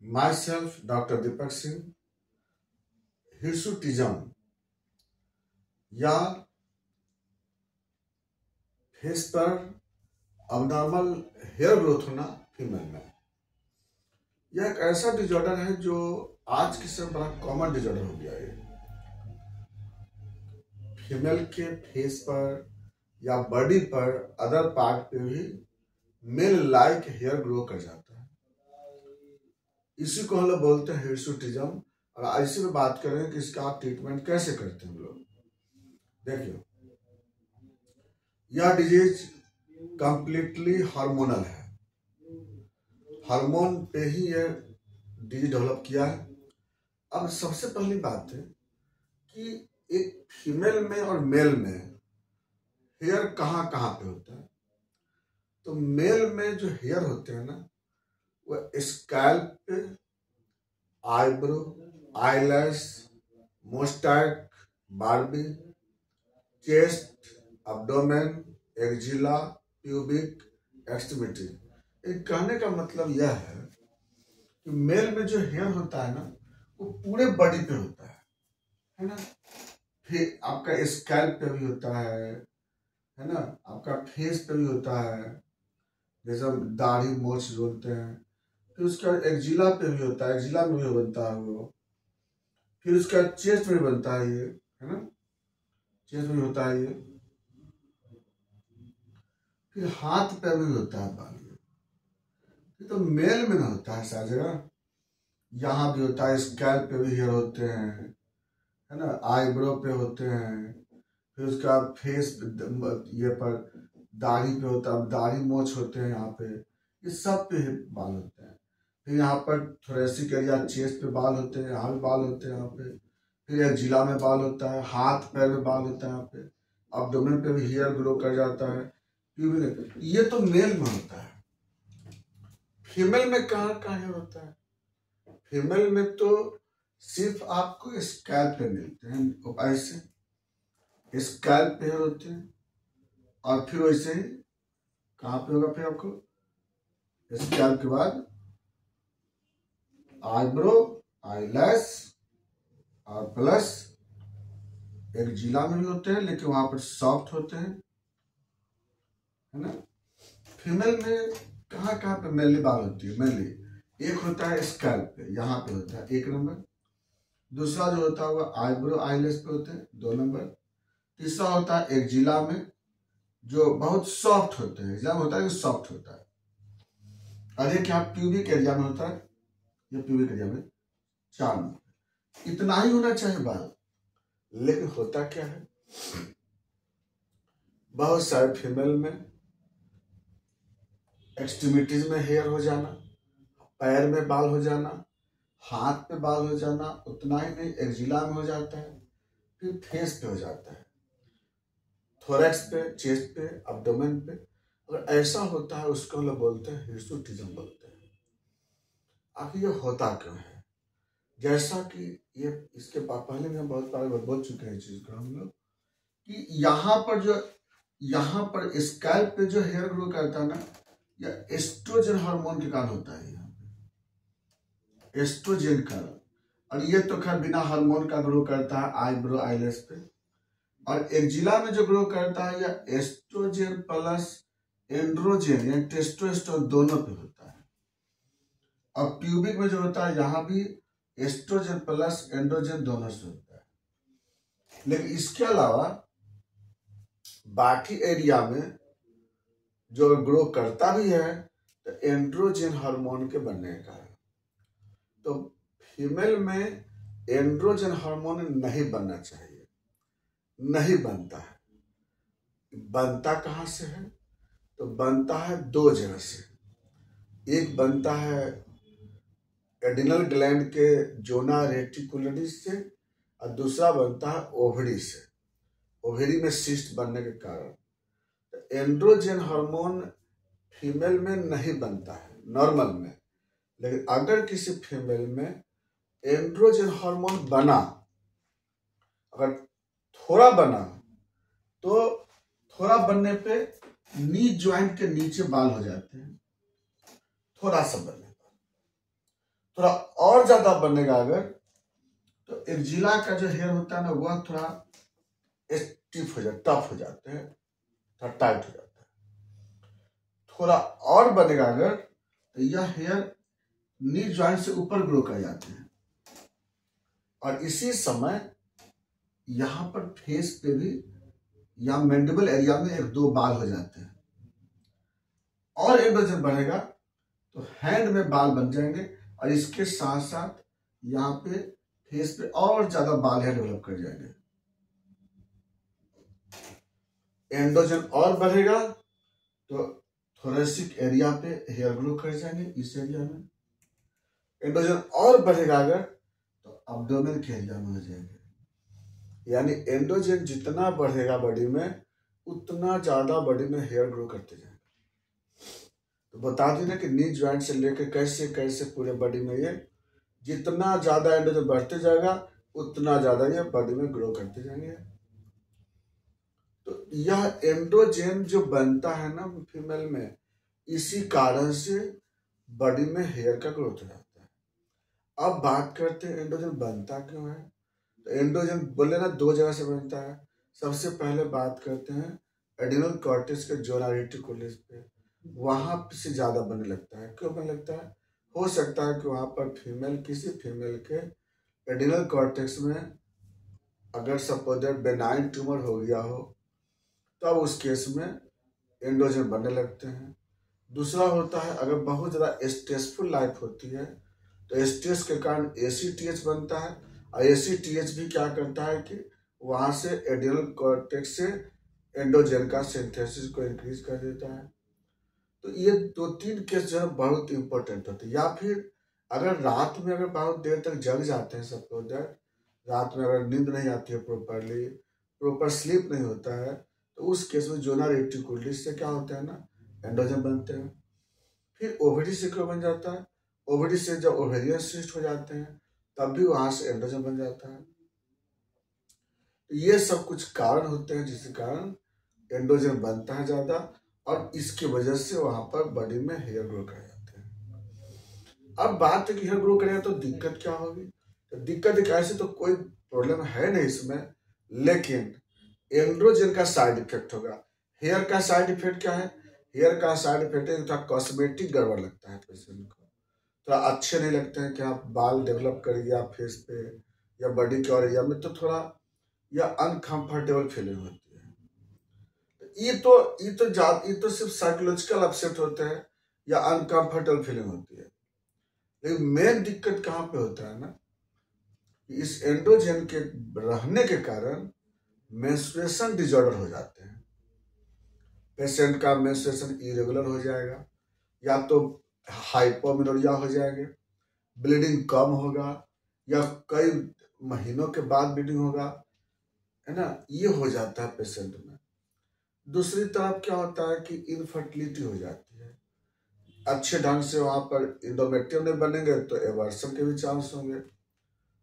Myself, Dr. Deepak Singh, hirsutism या face पर abnormal hair growth होना फीमेल में, यह एक ऐसा डिजॉर्डर है जो आज के समय बड़ा कॉमन डिजॉर्डर हो गया है। फीमेल के फेस पर या बॉडी पर अदर पार्ट पे भी मेल लाइक हेयर ग्रो कर जाता है। इसी को हम लोग बोलते हैं हिर्सुटिज्म। और ऐसे में बात करें कि इसका ट्रीटमेंट कैसे करते हैं हम लोग। देखिए, यह डिजीज कंप्लीटली हार्मोनल है। हार्मोन पे ही यह डिजीज डेवलप किया है। अब सबसे पहली बात है कि एक फीमेल में और मेल में हेयर कहाँ कहाँ पे होता है। तो मेल में जो हेयर होते हैं ना, वह स्कैल्प पे, eyebrow, eyelash, moustache, beard, chest, abdomen, axilla, pubic, extremity. कहने का मतलब यह है कि मेल में जो हेयर होता है ना, वो पूरे बॉडी पे होता है ना। फिर आपका स्कैल्प पे भी होता है ना, आपका फेस पे भी होता है, जैसे हम दाढ़ी मोछ बोलते हैं। फिर उसका एक्जिला पे भी होता है, एक्जिला में भी बनता है वो। फिर उसका चेस्ट में बनता है ये, है ना, चेस्ट में होता है ये। फिर हाथ पे भी होता है बाल। ये तो मेल में ना होता है सारी जगह। यहाँ भी होता है, स्कैल्प पे भी हेयर होते हैं, है ना, आईब्रो पे होते हैं। फिर उसका फेस ये पर दाढ़ी पे होता है, दाढ़ी मोछ होते हैं यहाँ पे, ये सब पे बाल होते हैं। फिर यहाँ पर थोरेसिक एरिया, चेस्ट पे बाल होते हैं, यहाँ भी बाल होते हैं यहाँ पे। फिर एक्जिला में बाल होता है, हाथ पैर में बाल होता है यहाँ पे, अब्डोमेन पे भी हेयर ग्रो कर जाता है। ये तो मेल में होता है। फीमेल में कहाँ कहाँ हेयर होता है? फीमेल में तो सिर्फ आपको स्कैल्प पे मिलते हैं, ऐसे स्कैल्प पे हेयर होते हैं। और फिर वैसे ही कहाँ पे होगा? फिर आपको स्कैल्प के बाद आईब्रो, आईलैश और प्लस एक्जिला में भी होते हैं, लेकिन वहां पर सॉफ्ट होते हैं, है ना। फीमेल में कहाँ कहाँ पे मेनली बाल होती है? मेनली एक होता है स्कैल्प पे, यहाँ पे होता है 1 नंबर। दूसरा जो होता है वो आईब्रो, आईलैश पे होते हैं 2 नंबर। तीसरा होता है एक्जिला में, जो बहुत सॉफ्ट होते हैं, एक्जिला में होता है सॉफ्ट होता है। और एक यहाँ प्यूबिक एरिया में होता है, ये प्यूबिक एरिया में 4 नंबर। इतना ही होना चाहिए बाल। लेकिन होता क्या है, बहुत सारे फीमेल में एक्सट्रीमिटीज में हेयर हो जाना, पैर में बाल हो जाना, हाथ पे बाल हो जाना। उतना ही नहीं, एक्जिला में हो जाता है, फिर फेस पे हो जाता है, थोरैक्स पे, चेस्ट पे, अब्डोमेन पे। अगर ऐसा होता है उसको हम लोग बोलते हैं हिर्सुटिज्म बोलते हैं। आखिर ये होता क्यों है? जैसा कि ये इसके पहले भी हम बहुत बार बोल चुके हैं चीज को हम लोग, कि यहाँ पर स्कैल्प पे जो हेयर ग्रो करता है ना, या एस्ट्रोजन हार्मोन के कारण होता है। यहाँ पे एस्ट्रोजन का, और ये तो खैर बिना हार्मोन का ग्रो करता है आईब्रो, आईलैश पे। और एक्जिला में जो ग्रो करता है, या एस्ट्रोजन प्लस एंड्रोजन या टेस्टोस्टेरोन दोनों पे होता है। और प्यूबिक में जो होता है, यहाँ भी एस्ट्रोजन प्लस एंड्रोजन दोनों से होता है। लेकिन इसके अलावा बाकी एरिया में जो ग्रो करता भी है, तो एंड्रोजन हार्मोन के बनने का है। तो फीमेल में एंड्रोजन हार्मोन नहीं बनना चाहिए, नहीं बनता है। बनता कहाँ से है? तो बनता है 2 जगह से। एक बनता है एडिनल ग्लैंड के जोना रेटिकुलरिस से, और दूसरा बनता है ओवरी से, ओवरी में सिस्ट बनने के कारण। तो एंड्रोजन हार्मोन फीमेल में नहीं बनता है नॉर्मल में। लेकिन अगर किसी फीमेल में एंड्रोजन हार्मोन बना, अगर थोड़ा बना, तो थोड़ा बनने पे नी ज्वाइंट के नीचे बाल हो जाते हैं, थोड़ा सा बनने पर। थोड़ा और ज्यादा बनेगा अगर, तो एक्जिला का जो हेयर होता है ना वह थोड़ा स्टिफ हो जाता, टफ हो जाते हैं, थोड़ा टाइट हो जाता है। थोड़ा और बनेगा अगर तो यह हेयर नी जॉइंट से ऊपर ग्रो कर जाते हैं, और इसी समय यहां पर फेस पे भी या मैंडिबल एरिया में एक दो बाल हो जाते हैं। और एंड्रोजन बढ़ेगा तो हैंड में बाल बन जाएंगे, और इसके साथ साथ यहाँ पे फेस पे और ज्यादा बाल हेयर डेवलप कर जाएंगे। एंड्रोजन और बढ़ेगा तो थोरेसिक एरिया पे हेयर ग्रो कर जाएंगे, इस एरिया में। एंड्रोजन और बढ़ेगा अगर तो अब्डोमेन के एरिया में हो जाएंगे। यानी एंड्रोजन जितना बढ़ेगा बॉडी में उतना ज्यादा बॉडी में हेयर ग्रो करते जाएंगे। तो बता दी ना कि नी ज्वाइंट से लेकर कैसे कैसे पूरे बॉडी में ये जितना ज्यादा एंड्रोजन बढ़ते जाएगा उतना ज्यादा ये बॉडी में ग्रो करते जाएंगे। तो यह एंड्रोजन जो बनता है ना फीमेल में, इसी कारण से बॉडी में हेयर का ग्रोथ हो जाता है। अब बात करते हैं एंड्रोजन बनता क्यों है। तो एंड्रोजन बोले ना दो जगह से बनता है। सबसे पहले बात करते हैं एड्रिनल कॉर्टेक्स के जोना रेटिकुलस पे, वहां से ज्यादा बनने लगता है। क्यों बनने लगता है? हो सकता है कि वहां पर किसी फीमेल के एड्रिनल कॉर्टेक्स में अगर सपोज बेनाइन ट्यूमर हो गया हो तब उस केस में एंड्रोजन बनने लगते हैं। दूसरा होता है अगर बहुत ज़्यादा स्ट्रेसफुल लाइफ होती है तो स्ट्रेस के कारण ACTH बनता है, और ACTH भी क्या करता है कि वहाँ से एड्रिनल कॉर्टेक्स से एंड्रोजन का सिंथेसिस को इंक्रीज कर देता है। तो ये दो तीन केस जो है बहुत इंपॉर्टेंट होते हैं। या फिर अगर रात में अगर बहुत देर तक जग जाते हैं, सपोज दैट रात में अगर नींद नहीं आती है प्रॉपरली, प्रॉपर स्लीप नहीं होता है, तो उस केस में जोना रेटिकुलस से क्या होता है ना एंड्रोजन बनते हैं। फिर ओवरी से क्यों बन जाता है? ओवरी से जब ओवेरियन सिस्ट हो जाते हैं तब भी वहां से एंड्रोजन बन जाता है। तो ये सब कुछ कारण होते हैं जिसके कारण एंड्रोजन बनता है ज्यादा, और इसकी वजह से वहां पर बॉडी में हेयर ग्रो कर जाते हैं। अब बात है कि हेयर ग्रो करेगा तो दिक्कत क्या होगी। तो दिक्कत एक ऐसे तो कोई प्रॉब्लम है नहीं इसमें, लेकिन एंड्रोजन का साइड इफेक्ट होगा। हेयर का साइड इफेक्ट क्या है? हेयर का साइड इफेक्ट है थोड़ा कॉस्मेटिक गड़बड़ लगता है पेशेंट को, थोड़ा अच्छे नहीं लगते हैं कि आप बाल डेवलप करिए आप फेस पे या बॉडी के और एरिया में, तो थोड़ा या अनकंफर्टेबल फीलिंग होती है। ये तो सिर्फ साइकोलॉजिकल अपसेट होते हैं या अनकंफर्टेबल फीलिंग होती है। लेकिन मेन दिक्कत कहाँ पे होता है ना, इस एंड्रोजन के रहने के कारण मेंस्ट्रुएशन डिसऑर्डर हो जाते हैं। पेशेंट का मेंस्ट्रुएशन इरेगुलर हो जाएगा, या तो हाइपोमेनोरिया हो जाएंगे, ब्लीडिंग कम होगा, या कई महीनों के बाद ब्लीडिंग होगा, है ना, ये हो जाता है पेशेंट में। दूसरी तरफ क्या होता है कि इनफर्टिलिटी हो जाती है। अच्छे ढंग से वहां पर इंडोमेट्रियम नहीं बनेंगे तो एवर्सन के भी चांस होंगे,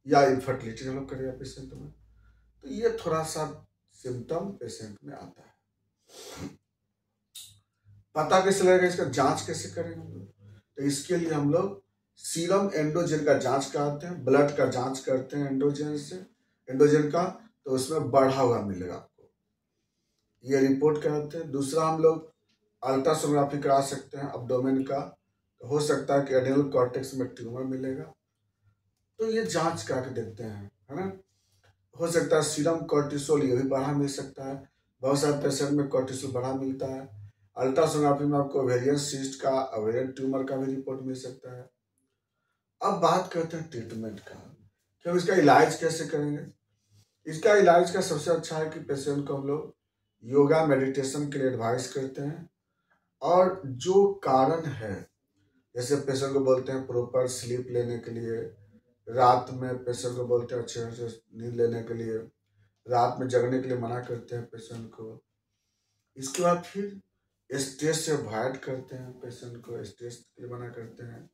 या इनफर्टिलिटी डेवलप करेगा पेशेंट में। तो ये थोड़ा सा सिम्टम पेशेंट में आता है। पता कैसे लगेगा इसका, जांच कैसे करेंगे हम लोग? तो इसके लिए हम लोग सीरम एंड्रोजन का जांच कराते हैं, ब्लड का जांच करते हैं एंड्रोजन का, तो उसमें बढ़ा हुआ मिलेगा आपको, ये रिपोर्ट कराते हैं। दूसरा हम लोग अल्ट्रासोनोग्राफी करा सकते हैं अब्डोमेन का, तो हो सकता है कि एड्रिनल कॉर्टेक्स में ट्यूमर मिलेगा, तो ये जांच करके देखते हैं, है ना। हो सकता है सीरम कॉर्टिसोल ये भी बढ़ा मिल सकता है, बहुत सारे पेशेंट में कॉर्टिसोल बढ़ा मिलता है। अल्ट्रासोनोग्राफी में आपको ओवेरियन सिस्ट का, ओवेरियन ट्यूमर का भी रिपोर्ट मिल सकता है। अब बात करते हैं ट्रीटमेंट का, कि हम इसका इलाज कैसे करेंगे। इसका इलाज का सबसे अच्छा है कि पेशेंट को हम लोग योगा मेडिटेशन के लिए एडवाइस करते हैं, और जो कारण है जैसे पेशेंट को बोलते हैं प्रॉपर स्लीप लेने के लिए, रात में पेशेंट को बोलते हैं अच्छे से नींद लेने के लिए, रात में जगने के लिए मना करते हैं पेशेंट को। इसके बाद फिर स्ट्रेस से अवॉइड करते हैं, पेशेंट को स्ट्रेस के लिए मना करते हैं,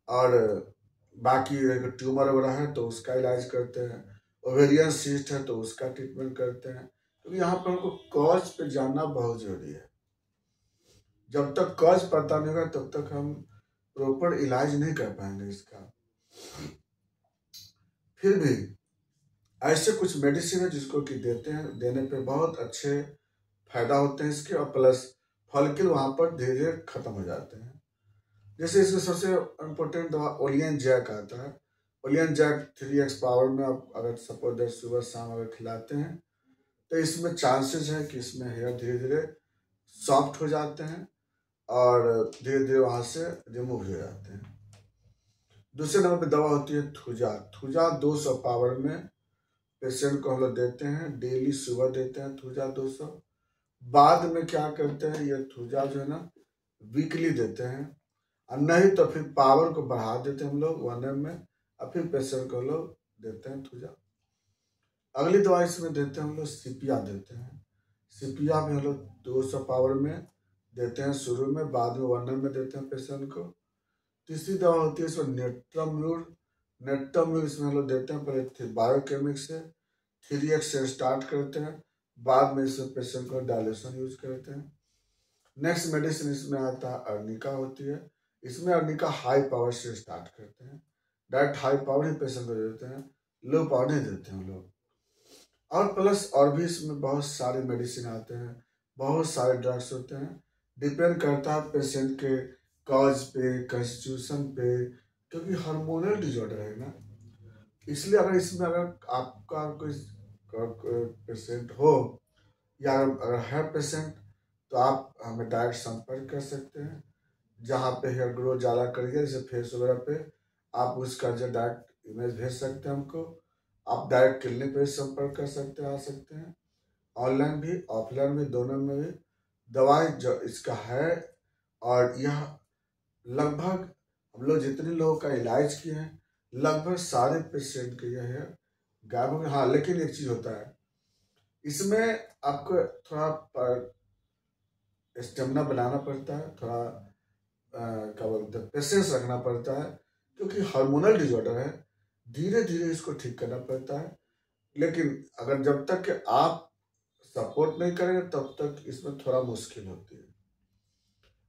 और बाकी ट्यूमर वगैरह है तो उसका इलाज करते हैं, ओवेरियन सिस्ट है तो उसका ट्रीटमेंट करते हैं। तो यहाँ पर हमको कॉज पे जानना बहुत जरूरी है। जब तक कॉज पता नहीं होगा तब तक हम प्रॉपर इलाज नहीं कर पाएंगे इसका। फिर भी ऐसे कुछ मेडिसिन है जिसको कि देते हैं, देने पे बहुत अच्छे फायदा होते हैं इसके, और प्लस फॉलिकल वहां पर धीरे धीरे खत्म हो जाते हैं। जैसे इसमें सबसे इम्पोर्टेंट दवा ओलियन जैक आता है। ओलियन जैक 3x पावर में आप अगर सपोज दैट सुबह शाम अगर खिलाते हैं तो इसमें चांसेस है कि इसमें हेयर धीरे धीरे सॉफ्ट हो जाते हैं और धीरे धीरे वहां से रिमूव हो जाते हैं। दूसरे नंबर पे दवा होती है थूजा। थूजा 200 पावर में पेशेंट को हम लोग देते हैं, डेली सुबह देते हैं थूजा 200। बाद में क्या करते हैं, ये थूजा जो है ना वीकली देते हैं, और नहीं तो फिर पावर को बढ़ा देते हैं हम लोग 1 में, और फिर पेशेंट को हम लोग देते हैं थूजा। अगली दवा इसमें देते हैं हम लोग सीपिया देते हैं। सीपिया भी हम लोग 200 पावर में देते हैं शुरू में, बाद में 1 में देते हैं पेशेंट को। तीसरी दवा होती है इसमें नेट्राम्यूर। नेट्राम्यूर इसमें हम लोग देते हैं, पहले बायोकेमिक्स से 3x से स्टार्ट करते हैं, बाद में इसमें पेशेंट को डायलेशन यूज करते हैं। नेक्स्ट मेडिसिन इसमें आता है अर्निका होती है। इसमें अर्निका हाई पावर से स्टार्ट करते हैं, डायरेक्ट हाई पावर ही पेशेंट को देते हैं, लो पावर नहीं देते हैं हम लोग। और प्लस और भी इसमें बहुत सारे मेडिसिन आते हैं, बहुत सारे ड्रग्स होते हैं, डिपेंड करता है पेशेंट के कॉज पे, कॉन्स्टिट्यूशन पे, क्योंकि हार्मोनल डिजॉर्डर है ना, इसलिए अगर इसमें अगर आपका कोई पेशेंट हो या अगर है पेशेंट तो आप हमें डायरेक्ट संपर्क कर सकते हैं। जहाँ पे हेयर ग्रोथ ज़्यादा करिए, जैसे फेस वगैरह पे, आप उसका जो डायरेक्ट इमेज भेज सकते हैं हमको। आप डायरेक्ट क्लिनिक पे संपर्क कर सकते हैं, आ सकते हैं, ऑनलाइन भी ऑफलाइन भी, दोनों में भी दवाई जो इसका है। और यह लगभग हम लोग जितने लोगों का इलाज किए हैं, लगभग सारे पेशेंट के यह है गायब हो गए। हाँ, लेकिन एक चीज होता है इसमें, आपको थोड़ा स्टेमिना बनाना पड़ता है, थोड़ा क्या बोलते हैं, पेशेंस रखना पड़ता है, क्योंकि हार्मोनल डिजॉर्डर है, धीरे धीरे इसको ठीक करना पड़ता है। लेकिन अगर जब तक कि आप सपोर्ट नहीं करेंगे तब तक इसमें थोड़ा मुश्किल होती है।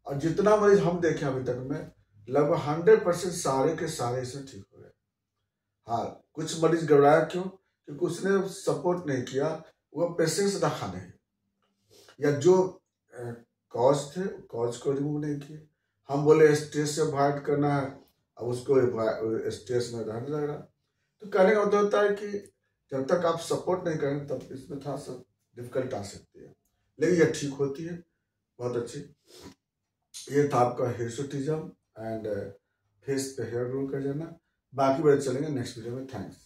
और जितना मरीज हम देखे अभी तक में, लगभग 100% सारे के सारे इसमें ठीक हो गए। हाँ, कुछ मरीज घबराया क्यों, क्योंकि उसने सपोर्ट नहीं किया, वो पेशेंस रखा नहीं, या जो कॉज थे कॉज को रिमूव नहीं किए। हम बोले स्ट्रेस से अवॉइड करना है, अब उसको स्ट्रेस में रहने लग रहा। तो कहने का मतलब होता है कि जब तक आप सपोर्ट नहीं करेंगे तब इसमें थोड़ा सा डिफिकल्ट आ सकती है, लेकिन यह ठीक होती है, बहुत अच्छी। ये था आपका हिरसुटिज्म एंड फेस पे हेयर ग्रो कर जाना। बाकी बात चलेंगे नेक्स्ट वीडियो में। थैंक्स।